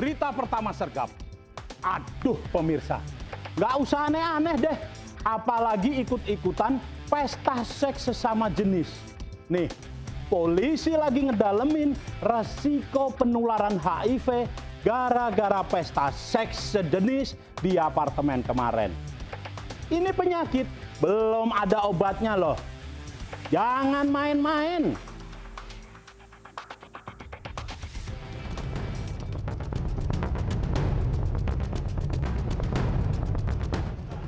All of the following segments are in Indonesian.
Berita pertama sergap. Aduh pemirsa, nggak usah aneh-aneh deh. Apalagi ikut-ikutan pesta seks sesama jenis. Nih, polisi lagi ngedalemin resiko penularan HIV gara-gara pesta seks sejenis di apartemen kemarin. Ini penyakit belum ada obatnya loh. Jangan main-main.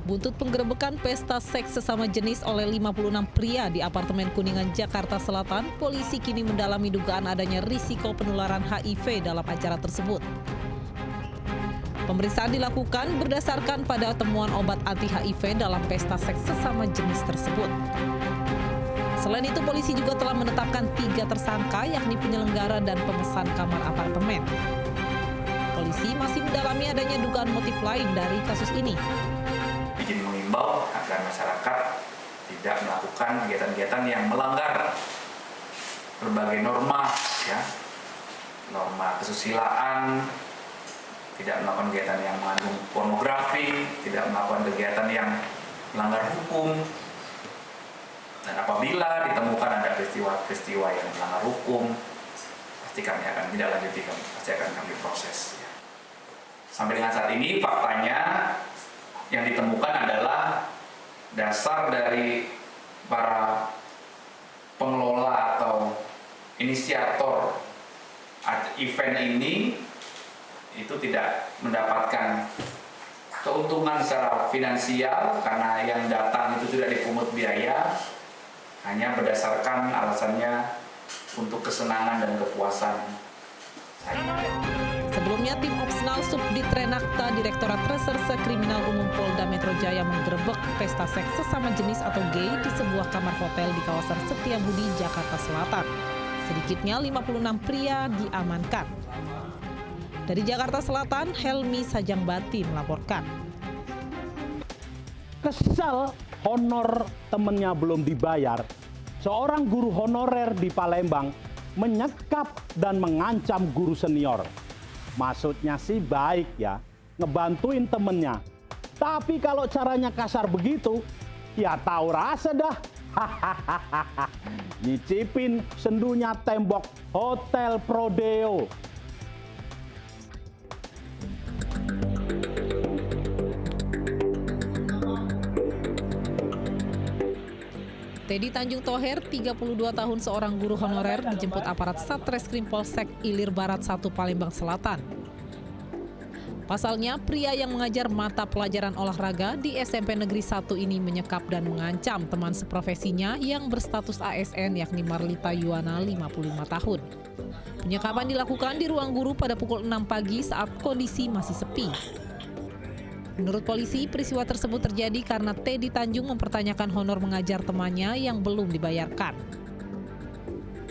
Buntut penggerebekan pesta seks sesama jenis oleh 56 pria di apartemen Kuningan, Jakarta Selatan, polisi kini mendalami dugaan adanya risiko penularan HIV dalam acara tersebut. Pemeriksaan dilakukan berdasarkan pada temuan obat anti-HIV dalam pesta seks sesama jenis tersebut. Selain itu, polisi juga telah menetapkan 3 tersangka, yakni penyelenggara dan pemesan kamar apartemen. Polisi masih mendalami adanya dugaan motif lain dari kasus ini. Izin mengimbau agar masyarakat tidak melakukan kegiatan-kegiatan yang melanggar berbagai norma, ya, norma kesusilaan, tidak melakukan kegiatan yang mengandung pornografi, tidak melakukan kegiatan yang melanggar hukum. Dan apabila ditemukan ada peristiwa-peristiwa yang melanggar hukum, pasti kami akan tidak lanjuti, pasti akan kami proses. Sampai dengan saat ini faktanya yang ditemukan adalah dasar dari para pengelola atau inisiator event ini itu tidak mendapatkan keuntungan secara finansial karena yang datang itu tidak dipungut biaya, hanya berdasarkan alasannya untuk kesenangan dan kepuasan. Sebelumnya, tim Opsnal Subdit Renakta Direktorat Reserse Kriminal Umum Polda Metro Jaya menggerebek pesta seks sesama jenis atau gay di sebuah kamar hotel di kawasan Setiabudi, Jakarta Selatan. Sedikitnya 56 pria diamankan. Dari Jakarta Selatan, Helmi Sajangbati melaporkan. Kesal honor temennya belum dibayar, seorang guru honorer di Palembang menyekap dan mengancam guru senior. Maksudnya sih baik ya, ngebantuin temennya. Tapi kalau caranya kasar begitu, ya tahu rasa dah. Nyicipin sendunya tembok Hotel Prodeo. Teddy Tanjung Toher, 32 tahun, seorang guru honorer, dijemput aparat Satreskrim Polsek Ilir Barat 1 Palembang Selatan. Pasalnya, pria yang mengajar mata pelajaran olahraga di SMP Negeri 1 ini menyekap dan mengancam teman seprofesinya yang berstatus ASN, yakni Marlita Yuwana, 55 tahun. Penyekapan dilakukan di ruang guru pada pukul 6 pagi saat kondisi masih sepi. Menurut polisi, peristiwa tersebut terjadi karena Teddy Tanjung mempertanyakan honor mengajar temannya yang belum dibayarkan.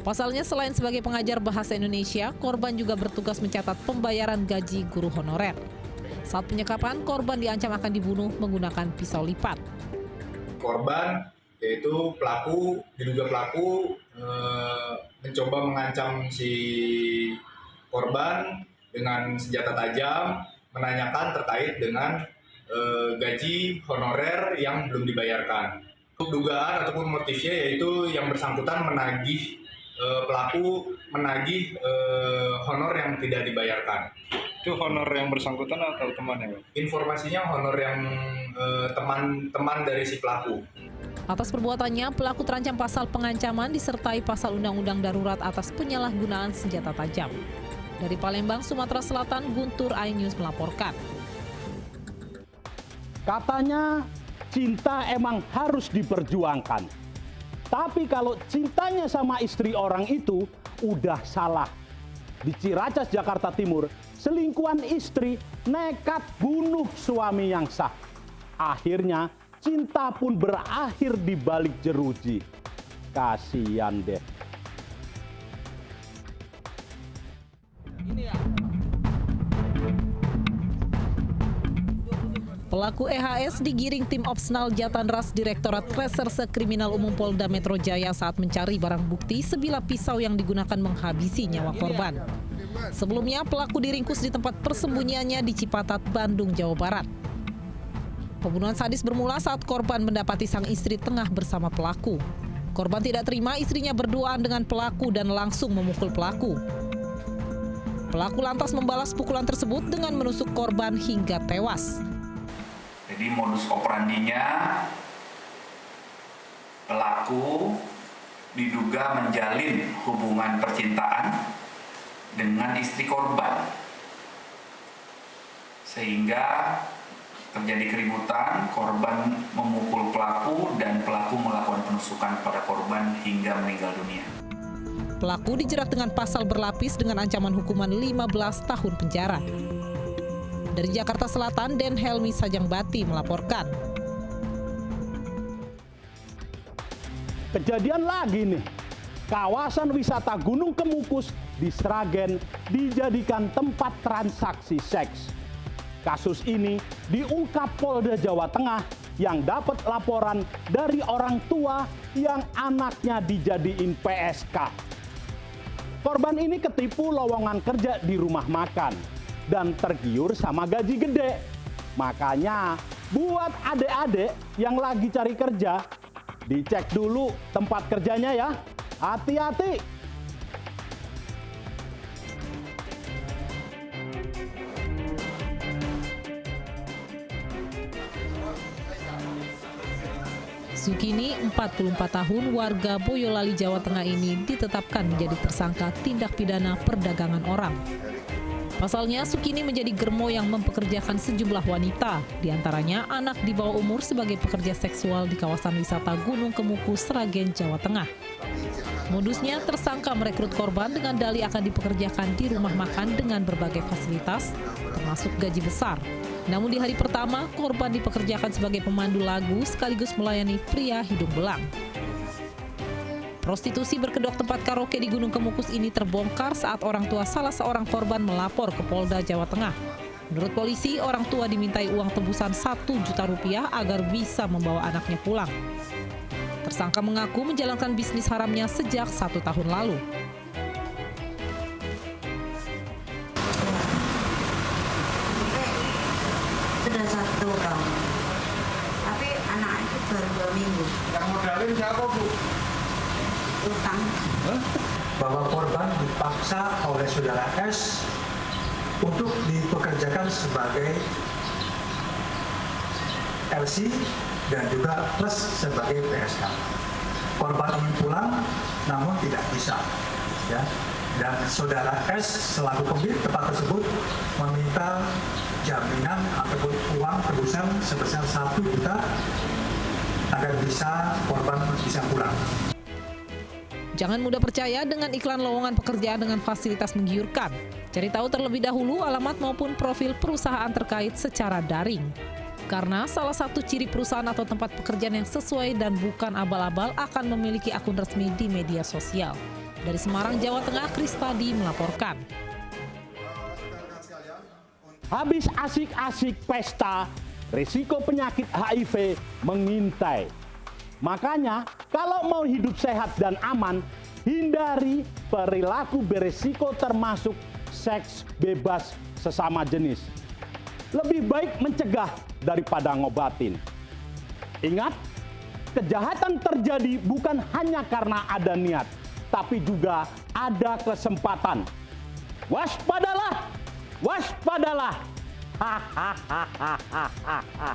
Pasalnya, selain sebagai pengajar bahasa Indonesia, korban juga bertugas mencatat pembayaran gaji guru honorer. Saat penyekapan, korban diancam akan dibunuh menggunakan pisau lipat. Korban, yaitu diduga pelaku, mencoba mengancam si korban dengan senjata tajam, menanyakan terkait dengan gaji honorer yang belum dibayarkan. Dugaan ataupun motifnya yaitu yang bersangkutan pelaku menagih honor yang tidak dibayarkan. Itu honor yang bersangkutan atau temannya, Pak? Informasinya honor yang teman dari si pelaku. Atas perbuatannya, pelaku terancam pasal pengancaman disertai pasal Undang-Undang Darurat atas penyalahgunaan senjata tajam. Dari Palembang, Sumatera Selatan, Guntur iNews melaporkan. Katanya cinta emang harus diperjuangkan. Tapi kalau cintanya sama istri orang itu udah salah. Di Ciracas, Jakarta Timur, selingkuhan istri nekat bunuh suami yang sah. Akhirnya cinta pun berakhir di balik jeruji. Kasian deh. Pelaku EHS digiring tim Opsnal Jatanras Direktorat Reserse Kriminal Umum Polda Metro Jaya saat mencari barang bukti sebilah pisau yang digunakan menghabisi nyawa korban. Sebelumnya, pelaku diringkus di tempat persembunyiannya di Cipatat, Bandung, Jawa Barat. Pembunuhan sadis bermula saat korban mendapati sang istri tengah bersama pelaku. Korban tidak terima istrinya berduaan dengan pelaku dan langsung memukul pelaku. Pelaku lantas membalas pukulan tersebut dengan menusuk korban hingga tewas. Jadi modus operandinya, pelaku diduga menjalin hubungan percintaan dengan istri korban, sehingga terjadi keributan, korban memukul pelaku dan pelaku melakukan penusukan pada korban hingga meninggal dunia. Pelaku dijerat dengan pasal berlapis dengan ancaman hukuman 15 tahun penjara. Dari Jakarta Selatan, Den Helmi Sajangbati melaporkan. Kejadian lagi nih, kawasan wisata Gunung Kemukus di Sragen dijadikan tempat transaksi seks. Kasus ini diungkap Polda Jawa Tengah yang dapat laporan dari orang tua yang anaknya dijadiin PSK. Korban ini ketipu lowongan kerja di rumah makan dan tergiur sama gaji gede. Makanya buat adik-adik yang lagi cari kerja, dicek dulu tempat kerjanya ya. Hati-hati. Sukini, 44 tahun, warga Boyolali, Jawa Tengah ini ditetapkan menjadi tersangka tindak pidana perdagangan orang. Pasalnya, Sukini menjadi germo yang mempekerjakan sejumlah wanita, diantaranya anak di bawah umur sebagai pekerja seksual di kawasan wisata Gunung Kemukus, Sragen, Jawa Tengah. Modusnya, tersangka merekrut korban dengan dalih akan dipekerjakan di rumah makan dengan berbagai fasilitas, termasuk gaji besar. Namun di hari pertama, korban dipekerjakan sebagai pemandu lagu sekaligus melayani pria hidung belang. Prostitusi berkedok tempat karaoke di Gunung Kemukus ini terbongkar saat orang tua salah seorang korban melapor ke Polda Jawa Tengah. Menurut polisi, orang tua dimintai uang tebusan 1 juta rupiah agar bisa membawa anaknya pulang. Tersangka mengaku menjalankan bisnis haramnya sejak 1 tahun lalu. Sudah 1 tahun, tapi anak itu baru 2 minggu. Yang modalin siapa, Bu? Utang. Bahwa korban dipaksa oleh saudara S untuk dipekerjakan sebagai LC dan juga plus sebagai PSK. Korban ingin pulang, namun tidak bisa. Ya. Dan saudara S selaku pemilik tempat tersebut meminta jaminan ataupun uang tebusan sebesar 1 juta agar korban bisa pulang. Jangan mudah percaya dengan iklan lowongan pekerjaan dengan fasilitas menggiurkan. Cari tahu terlebih dahulu alamat maupun profil perusahaan terkait secara daring. Karena salah satu ciri perusahaan atau tempat pekerjaan yang sesuai dan bukan abal-abal akan memiliki akun resmi di media sosial. Dari Semarang, Jawa Tengah, Kristadi melaporkan. Habis asik-asik pesta, risiko penyakit HIV mengintai. Makanya, kalau mau hidup sehat dan aman, hindari perilaku beresiko termasuk seks bebas sesama jenis. Lebih baik mencegah daripada ngobatin. Ingat, kejahatan terjadi bukan hanya karena ada niat, tapi juga ada kesempatan. Waspadalah! Waspadalah! Hahaha.